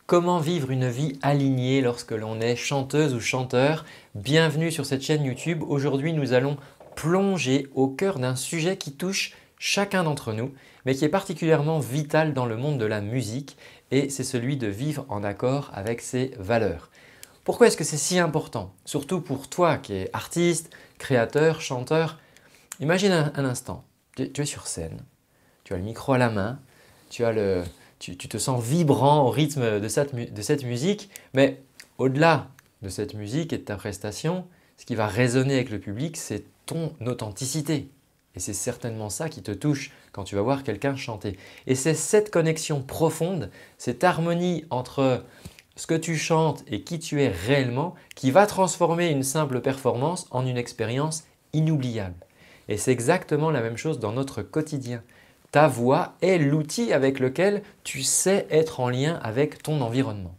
Comment vivre une vie alignée lorsque l'on est chanteuse ou chanteur? Bienvenue sur cette chaîne YouTube. Aujourd'hui, nous allons plonger au cœur d'un sujet qui touche chacun d'entre nous, mais qui est particulièrement vital dans le monde de la musique et c'est celui de vivre en accord avec ses valeurs. Pourquoi est-ce que c'est si important? Surtout pour toi qui es artiste, créateur, chanteur. Imagine un instant, tu es sur scène, tu as le micro à la main, tu te sens vibrant au rythme de cette musique, mais au-delà de cette musique et de ta prestation, ce qui va résonner avec le public, c'est ton authenticité. Et c'est certainement ça qui te touche quand tu vas voir quelqu'un chanter. Et c'est cette connexion profonde, cette harmonie entre ce que tu chantes et qui tu es réellement qui va transformer une simple performance en une expérience inoubliable. Et c'est exactement la même chose dans notre quotidien. Ta voix est l'outil avec lequel tu sais être en lien avec ton environnement.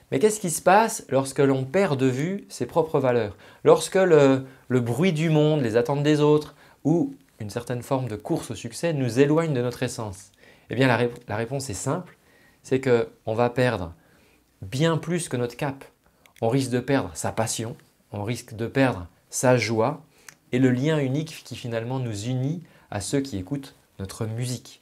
Mais qu'est-ce qui se passe lorsque l'on perd de vue ses propres valeurs? Lorsque le bruit du monde, les attentes des autres ou une certaine forme de course au succès nous éloigne de notre essence? Eh bien la réponse est simple, c'est qu'on va perdre bien plus que notre cap. On risque de perdre sa passion, on risque de perdre sa joie et le lien unique qui finalement nous unit à ceux qui écoutent notre musique.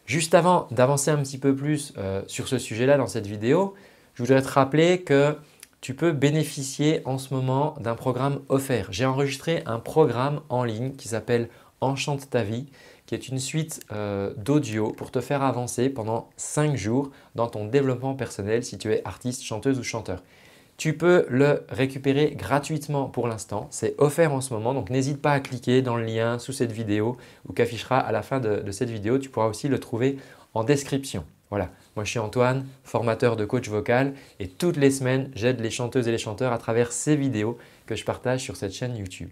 Juste avant d'avancer un petit peu plus sur ce sujet-là dans cette vidéo, je voudrais te rappeler que tu peux bénéficier en ce moment d'un programme offert. J'ai enregistré un programme en ligne qui s'appelle Enchante ta vie, qui est une suite d'audio pour te faire avancer pendant 5 jours dans ton développement personnel si tu es artiste, chanteuse ou chanteur. Tu peux le récupérer gratuitement pour l'instant, c'est offert en ce moment, donc n'hésite pas à cliquer dans le lien sous cette vidéo ou qu'affichera à la fin de cette vidéo. Tu pourras aussi le trouver en description. Voilà, moi je suis Antoine, formateur de coach vocal et toutes les semaines j'aide les chanteuses et les chanteurs à travers ces vidéos que je partage sur cette chaîne YouTube.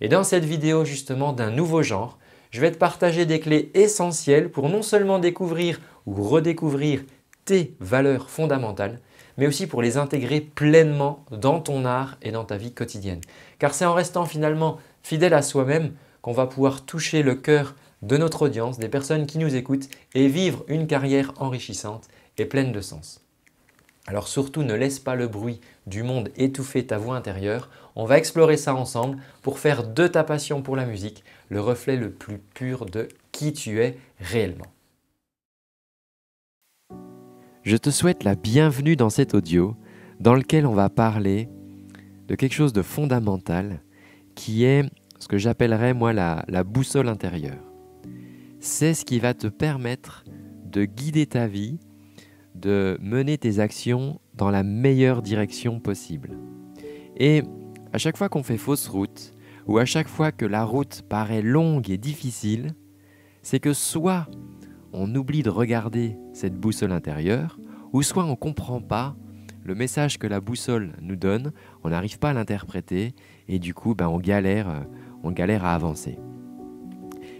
Et dans cette vidéo justement d'un nouveau genre, je vais te partager des clés essentielles pour non seulement découvrir ou redécouvrir tes valeurs fondamentales, mais aussi pour les intégrer pleinement dans ton art et dans ta vie quotidienne. Car c'est en restant finalement fidèle à soi-même qu'on va pouvoir toucher le cœur de notre audience, des personnes qui nous écoutent et vivre une carrière enrichissante et pleine de sens. Alors surtout ne laisse pas le bruit du monde étouffer ta voix intérieure. On va explorer ça ensemble pour faire de ta passion pour la musique le reflet le plus pur de qui tu es réellement. Je te souhaite la bienvenue dans cet audio dans lequel on va parler de quelque chose de fondamental qui est ce que j'appellerais moi la boussole intérieure. C'est ce qui va te permettre de guider ta vie, de mener tes actions dans la meilleure direction possible. Et à chaque fois qu'on fait fausse route ou à chaque fois que la route paraît longue et difficile, c'est que soit on oublie de regarder cette boussole intérieure ou soit on ne comprend pas le message que la boussole nous donne, on n'arrive pas à l'interpréter et du coup on galère à avancer.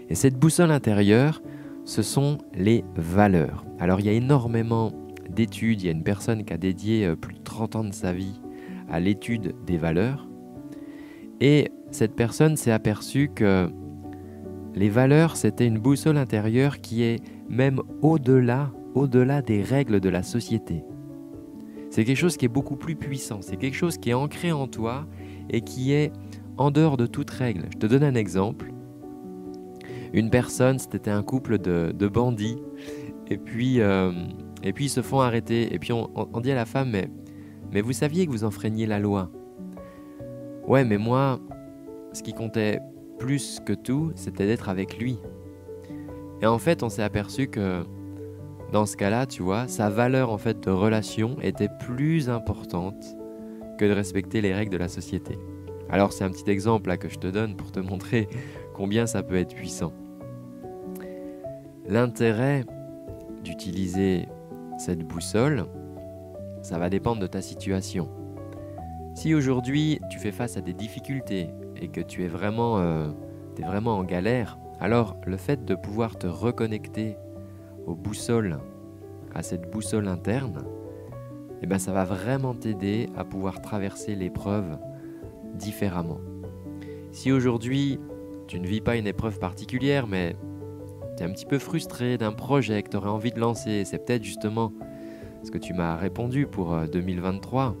Et cette boussole intérieure, ce sont les valeurs. Alors il y a énormément d'études, il y a une personne qui a dédié plus de 30 ans de sa vie à l'étude des valeurs et cette personne s'est aperçue que les valeurs, c'était une boussole intérieure qui est même au-delà des règles de la société. C'est quelque chose qui est beaucoup plus puissant, c'est quelque chose qui est ancré en toi et qui est en dehors de toute règle. Je te donne un exemple. Une personne, c'était un couple de bandits et puis ils se font arrêter. Et puis on dit à la femme, mais vous saviez que vous enfreigniez la loi? Ouais, mais moi, ce qui comptait plus que tout, c'était d'être avec lui. Et en fait, on s'est aperçu que dans ce cas-là, tu vois, sa valeur en fait de relation était plus importante que de respecter les règles de la société. Alors c'est un petit exemple là que je te donne pour te montrer combien ça peut être puissant. L'intérêt d'utiliser cette boussole, ça va dépendre de ta situation. Si aujourd'hui tu fais face à des difficultés et que tu es vraiment en galère, alors le fait de pouvoir te reconnecter aux boussoles, à cette boussole interne, ça va vraiment t'aider à pouvoir traverser l'épreuve différemment. Si aujourd'hui tu ne vis pas une épreuve particulière, mais tu es un petit peu frustré d'un projet que tu aurais envie de lancer, c'est peut-être justement ce que tu m'as répondu pour 2023.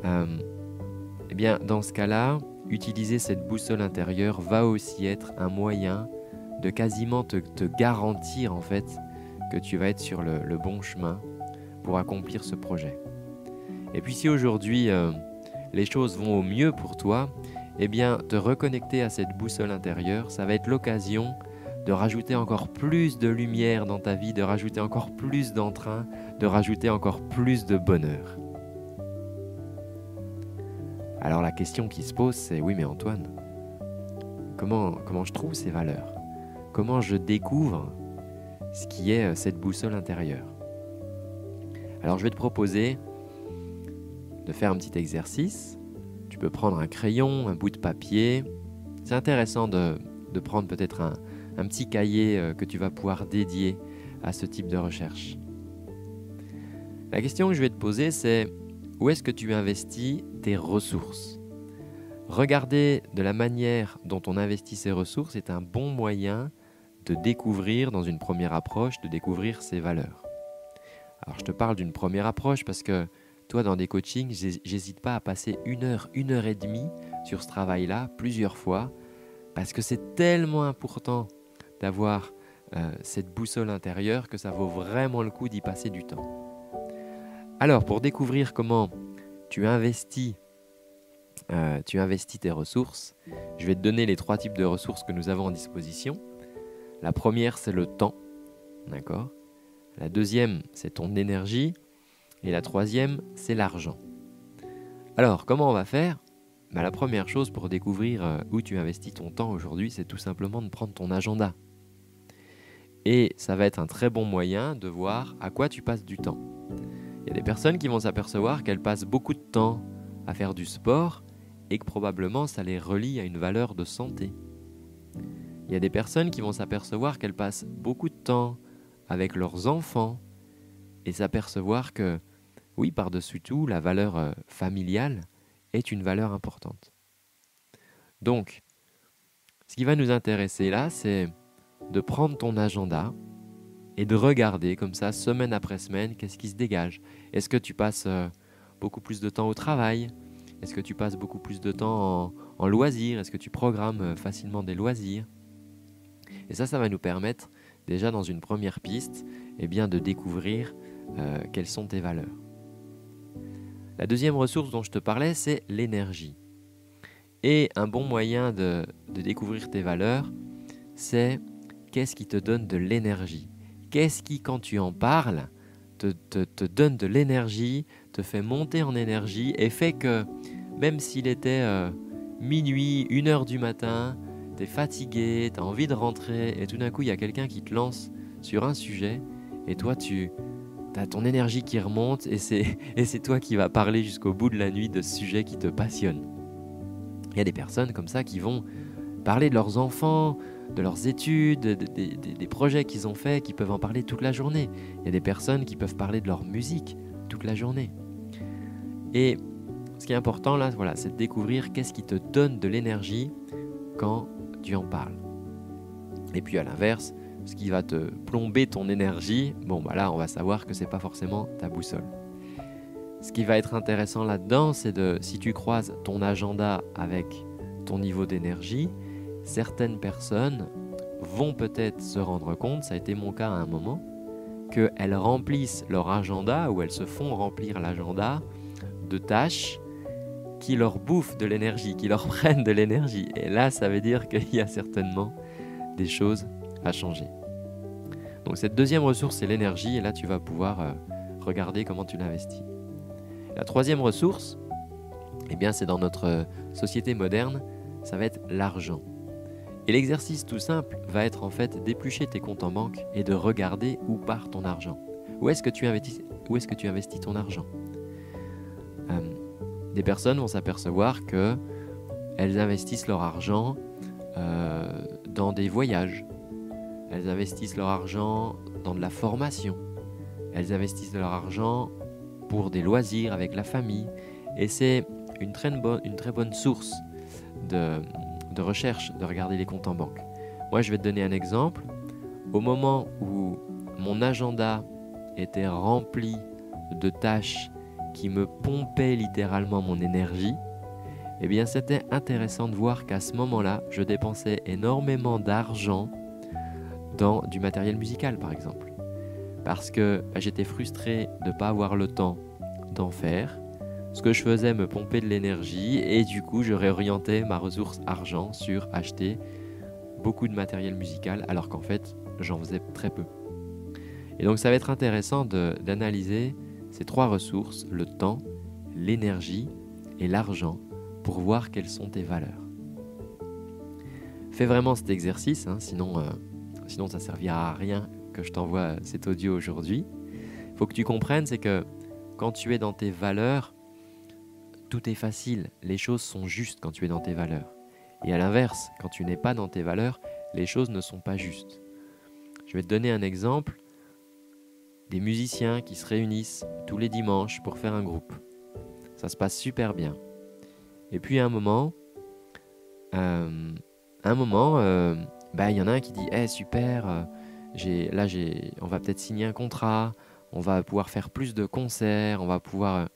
Eh bien, dans ce cas-là, utiliser cette boussole intérieure va aussi être un moyen de quasiment te garantir en fait que tu vas être sur le bon chemin pour accomplir ce projet. Et puis si aujourd'hui les choses vont au mieux pour toi, eh bien te reconnecter à cette boussole intérieure, ça va être l'occasion de rajouter encore plus de lumière dans ta vie, de rajouter encore plus d'entrain, de rajouter encore plus de bonheur. Alors la question qui se pose, c'est oui mais Antoine, comment je trouve ces valeurs? Comment je découvre ce qui est cette boussole intérieure? Alors je vais te proposer de faire un petit exercice. Tu peux prendre un crayon, un bout de papier. C'est intéressant de prendre peut-être un petit cahier que tu vas pouvoir dédier à ce type de recherche. La question que je vais te poser, c'est où est-ce que tu investis tes ressources? Regarder de la manière dont on investit ses ressources est un bon moyen de découvrir, dans une première approche, de découvrir ses valeurs. Alors je te parle d'une première approche parce que toi dans des coachings, j'hésite pas à passer 1 heure, 1 heure et demie sur ce travail-là, plusieurs fois, parce que c'est tellement important d'avoir cette boussole intérieure que ça vaut vraiment le coup d'y passer du temps. Alors pour découvrir comment tu investis tes ressources, je vais te donner les 3 types de ressources que nous avons en disposition. La première, c'est le temps, d'accord ? La deuxième, c'est ton énergie. Et la troisième, c'est l'argent. Alors, comment on va faire ? La première chose pour découvrir où tu investis ton temps aujourd'hui, c'est tout simplement de prendre ton agenda. Et ça va être un très bon moyen de voir à quoi tu passes du temps. Il y a des personnes qui vont s'apercevoir qu'elles passent beaucoup de temps à faire du sport et que probablement ça les relie à une valeur de santé. Il y a des personnes qui vont s'apercevoir qu'elles passent beaucoup de temps avec leurs enfants et s'apercevoir que, oui, par-dessus tout, la valeur familiale est une valeur importante. Donc, ce qui va nous intéresser là, c'est de prendre ton agenda et de regarder comme ça, semaine après semaine, qu'est-ce qui se dégage. Est-ce que tu passes beaucoup plus de temps au travail ? Est-ce que tu passes beaucoup plus de temps en loisirs ? Est-ce que tu programmes facilement des loisirs ? Et ça va nous permettre, déjà dans une première piste, de découvrir quelles sont tes valeurs. La deuxième ressource dont je te parlais, c'est l'énergie. Et un bon moyen de découvrir tes valeurs, c'est qu'est-ce qui te donne de l'énergie ? Qu'est-ce qui, quand tu en parles, te donne de l'énergie, te fait monter en énergie et fait que, même s'il était minuit, 1 heure du matin, tu es fatigué, tu as envie de rentrer et tout d'un coup, il y a quelqu'un qui te lance sur un sujet et toi, tu as ton énergie qui remonte et c'est toi qui vas parler jusqu'au bout de la nuit de ce sujet qui te passionne. Il y a des personnes comme ça qui vont parler de leurs enfants, de leurs études, des projets qu'ils ont faits, qui peuvent en parler toute la journée. Il y a des personnes qui peuvent parler de leur musique toute la journée. Et ce qui est important là, voilà, c'est de découvrir qu'est-ce qui te donne de l'énergie quand tu en parles. Et puis à l'inverse, ce qui va te plomber ton énergie, là on va savoir que c'est pas forcément ta boussole. Ce qui va être intéressant là-dedans, c'est si tu croises ton agenda avec ton niveau d'énergie, certaines personnes vont peut-être se rendre compte, ça a été mon cas à un moment, qu'elles remplissent leur agenda ou elles se font remplir l'agenda de tâches qui leur bouffent de l'énergie, qui leur prennent de l'énergie. Et là, ça veut dire qu'il y a certainement des choses à changer. Donc cette deuxième ressource, c'est l'énergie, et là tu vas pouvoir regarder comment tu l'investis. La troisième ressource, c'est dans notre société moderne, ça va être l'argent. Et l'exercice tout simple va être en fait d'éplucher tes comptes en banque et de regarder où part ton argent. Où est-ce que tu investis ton argent ? Des personnes vont s'apercevoir qu'elles investissent leur argent dans des voyages. Elles investissent leur argent dans de la formation. Elles investissent leur argent pour des loisirs avec la famille. Et c'est une très bonne source de recherche de regarder les comptes en banque. Moi, je vais te donner un exemple. Au moment où mon agenda était rempli de tâches qui me pompaient littéralement mon énergie, eh bien c'était intéressant de voir qu'à ce moment-là, je dépensais énormément d'argent dans du matériel musical par exemple. Parce que j'étais frustré de ne pas avoir le temps d'en faire. Ce que je faisais me pompait de l'énergie et du coup je réorientais ma ressource argent sur acheter beaucoup de matériel musical alors qu'en fait j'en faisais très peu. Et donc ça va être intéressant d'analyser ces trois ressources, le temps, l'énergie et l'argent, pour voir quelles sont tes valeurs. Fais vraiment cet exercice, sinon ça ne servira à rien que je t'envoie cet audio aujourd'hui. Il faut que tu comprennes, c'est que quand tu es dans tes valeurs, tout est facile, les choses sont justes quand tu es dans tes valeurs. Et à l'inverse, quand tu n'es pas dans tes valeurs, les choses ne sont pas justes. Je vais te donner un exemple. Des musiciens qui se réunissent tous les dimanches pour faire un groupe. Ça se passe super bien. Et puis à un moment, il y en a un qui dit « super, on va peut-être signer un contrat, on va pouvoir faire plus de concerts, on va pouvoir… »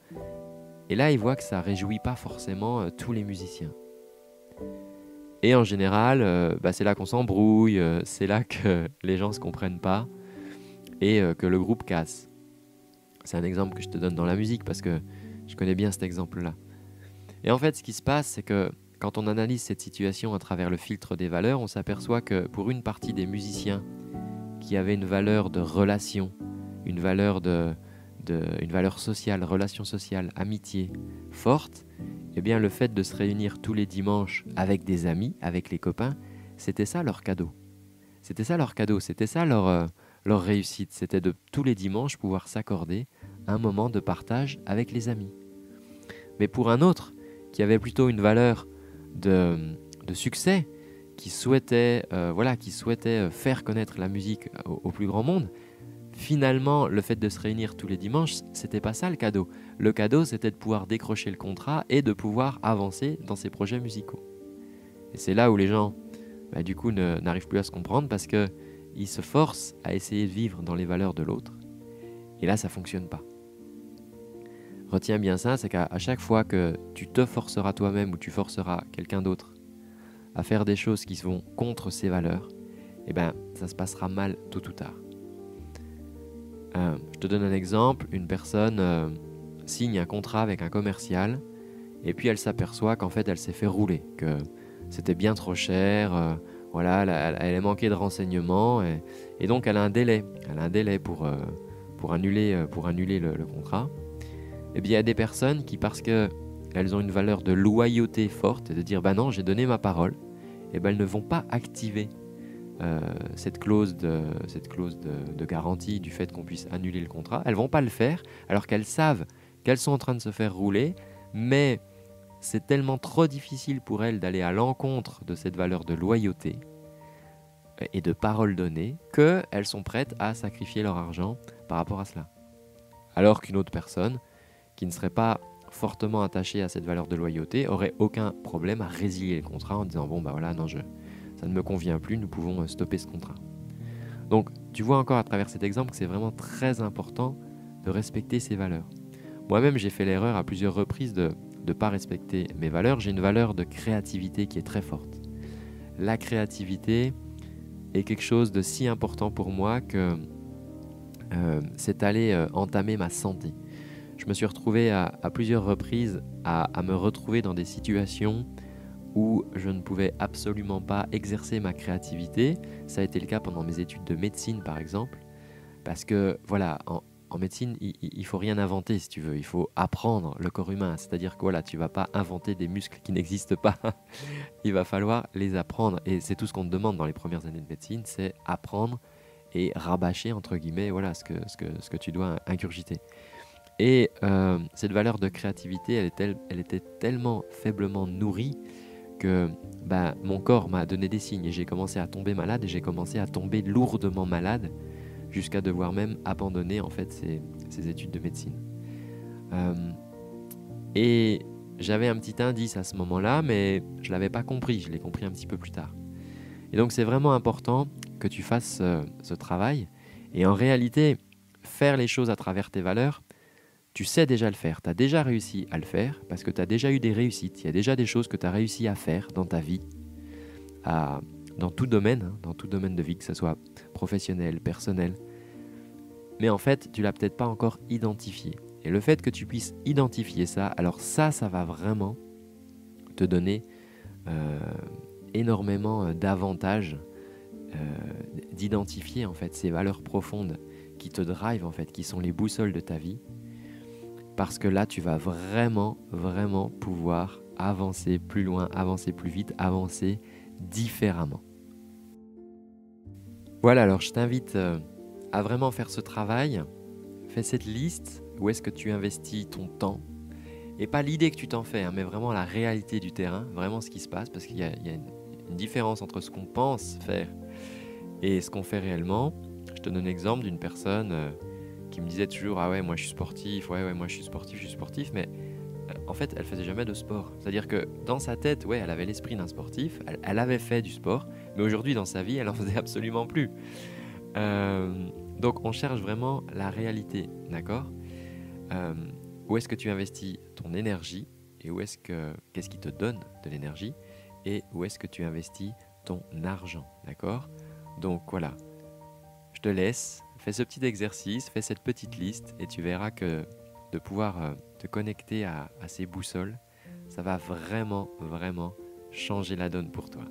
Et là, il voit que ça ne réjouit pas forcément tous les musiciens. Et en général, c'est là qu'on s'embrouille, c'est là que les gens ne se comprennent pas et que le groupe casse. C'est un exemple que je te donne dans la musique parce que je connais bien cet exemple-là. Et en fait, ce qui se passe, c'est que quand on analyse cette situation à travers le filtre des valeurs, on s'aperçoit que pour une partie des musiciens qui avaient une valeur de relation, une valeur sociale, relation sociale, amitié forte, eh bien le fait de se réunir tous les dimanches avec des amis, avec les copains, c'était ça leur cadeau. C'était ça leur cadeau, c'était ça leur réussite. C'était de tous les dimanches pouvoir s'accorder un moment de partage avec les amis. Mais pour un autre, qui avait plutôt une valeur de succès, qui souhaitait faire connaître la musique au plus grand monde, finalement, le fait de se réunir tous les dimanches, c'était pas ça le cadeau. Le cadeau, c'était de pouvoir décrocher le contrat et de pouvoir avancer dans ses projets musicaux. Et c'est là où les gens, du coup, n'arrivent plus à se comprendre parce qu'ils se forcent à essayer de vivre dans les valeurs de l'autre. Et là, ça fonctionne pas. Retiens bien ça, c'est qu'à chaque fois que tu te forceras toi-même ou tu forceras quelqu'un d'autre à faire des choses qui vont contre ses valeurs, ça se passera mal tôt ou tard. Je te donne un exemple, une personne signe un contrat avec un commercial et puis elle s'aperçoit qu'en fait elle s'est fait rouler, que c'était bien trop cher, elle a manqué de renseignements et donc elle a un délai pour annuler le contrat. Et bien il y a des personnes qui, parce qu'elles ont une valeur de loyauté forte et de dire non, j'ai donné ma parole, elles ne vont pas activer cette clause de garantie du fait qu'on puisse annuler le contrat. Elles ne vont pas le faire alors qu'elles savent qu'elles sont en train de se faire rouler, mais c'est tellement trop difficile pour elles d'aller à l'encontre de cette valeur de loyauté et de parole donnée qu'elles sont prêtes à sacrifier leur argent par rapport à cela. Alors qu'une autre personne qui ne serait pas fortement attachée à cette valeur de loyauté aurait aucun problème à résilier le contrat en disant ça ne me convient plus, nous pouvons stopper ce contrat. Donc, tu vois encore à travers cet exemple que c'est vraiment très important de respecter ses valeurs. Moi-même, j'ai fait l'erreur à plusieurs reprises de ne pas respecter mes valeurs. J'ai une valeur de créativité qui est très forte. La créativité est quelque chose de si important pour moi que c'est allé entamer ma santé. Je me suis retrouvé à plusieurs reprises à me retrouver dans des situations où je ne pouvais absolument pas exercer ma créativité. Ça a été le cas pendant mes études de médecine, par exemple, parce que, en médecine, il ne faut rien inventer, si tu veux. Il faut apprendre le corps humain, c'est-à-dire que tu ne vas pas inventer des muscles qui n'existent pas. Il va falloir les apprendre, et c'est tout ce qu'on te demande dans les premières années de médecine, c'est apprendre et rabâcher, entre guillemets, ce que tu dois ingurgiter. Et cette valeur de créativité, elle était tellement faiblement nourrie que mon corps m'a donné des signes et j'ai commencé à tomber malade et j'ai commencé à tomber lourdement malade jusqu'à devoir même abandonner en fait ces études de médecine. Et j'avais un petit indice à ce moment-là, mais je ne l'avais pas compris, je l'ai compris un petit peu plus tard. Et donc c'est vraiment important que tu fasses ce travail. Et en réalité, faire les choses à travers tes valeurs, tu sais déjà le faire. Tu as déjà réussi à le faire parce que tu as déjà eu des réussites. Il y a déjà des choses que tu as réussi à faire dans ta vie, dans tout domaine, hein, dans tout domaine de vie, que ce soit professionnel, personnel. Mais en fait, tu l'as peut-être pas encore identifié. Et le fait que tu puisses identifier ça, alors ça va vraiment te donner énormément d'avantages d'identifier en fait ces valeurs profondes qui te drivent en fait, qui sont les boussoles de ta vie. Parce que là, tu vas vraiment, vraiment pouvoir avancer plus loin, avancer plus vite, avancer différemment. Voilà, alors je t'invite à vraiment faire ce travail. Fais cette liste, où est-ce que tu investis ton temps. Et pas l'idée que tu t'en fais, hein, mais vraiment la réalité du terrain, vraiment ce qui se passe, parce qu'il y a une différence entre ce qu'on pense faire et ce qu'on fait réellement. Je te donne un exemple d'une personne qui me disait toujours « Ah ouais, moi je suis sportif, ouais, moi je suis sportif », mais en fait, elle faisait jamais de sport. C'est-à-dire que dans sa tête, ouais, elle avait l'esprit d'un sportif, elle avait fait du sport, mais aujourd'hui dans sa vie, elle en faisait absolument plus. Donc on cherche vraiment la réalité, d'accord ? Où est-ce que tu investis ton énergie et qu'est-ce qui te donne de l'énergie et où est-ce que tu investis ton argent, d'accord ? Donc voilà, je te laisse, fais ce petit exercice, fais cette petite liste et tu verras que de pouvoir te connecter à ces boussoles, ça va vraiment, vraiment changer la donne pour toi.